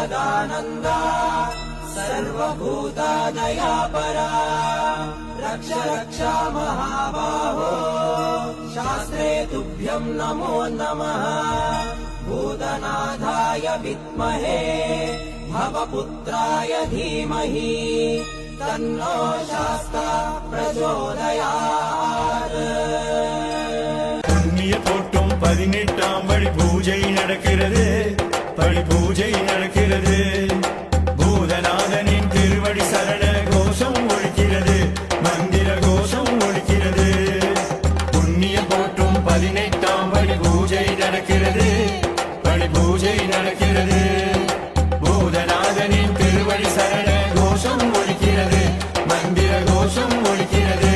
सदानन्दा सर्वभूतादयापरा रक्ष रक्ष महाबाहो शास्त्रे तुभ्यं नमो नमः भूतनाथाय विद्महे भवपुत्राय धीमहि तन्नो शास्ता प्रचोदयात् புண்ணிய போட்டும் 18ஆம் படி பூஜை நடக்கிறது படி பூஜை நடக்கிறது பூதநாதனின் திருவடி சரண கோஷம் ஒலிக்கிறது மந்திர கோஷம் ஒலிக்கிறது புண்ணிய போட்டும் 18ஆம் படி பூஜை நடக்கிறது படி பூஜை நடக்கிறது பூதநாதனின் திருவடி சரண கோஷம் ஒலிக்கிறது மந்திர கோஷம் ஒலிக்கிறது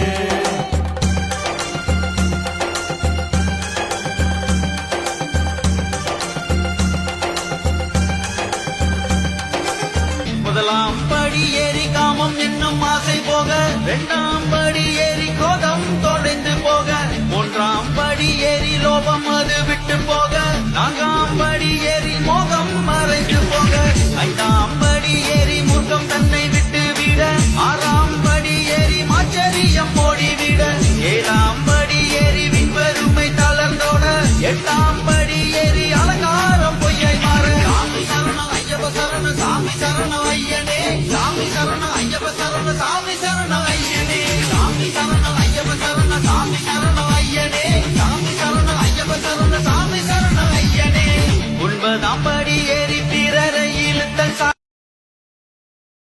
முதலாம் படி ஏறி காமம் என்னும் ஆசை போக, இரண்டாம் படி ஏறி கோபம் தொலைந்து போக, மூன்றாம் படி ஏறி லோபம் அது விட்டு போக, நான்காம் படி ஏறி மோகம் மறைந்து போக, ஐந்தாம் படி ஏறி மூர்க்கம் தன்னை விட்டு விட, ஆறாம் படி ஏறி ஆச்சரியம் ஓடிவிட, ஏழாம் படி ஏறி விண்பெருமை தளர்ந்தோட, எட்டாம் படி ஏறி அலங்காரம் பொய்யை மாற, சாமி சரணம் ஐயப்ப சரணம் சாமி சரணம் ஐயனே, சாமி சரணம் ஐயப்ப சரணம் சாமி சரணம்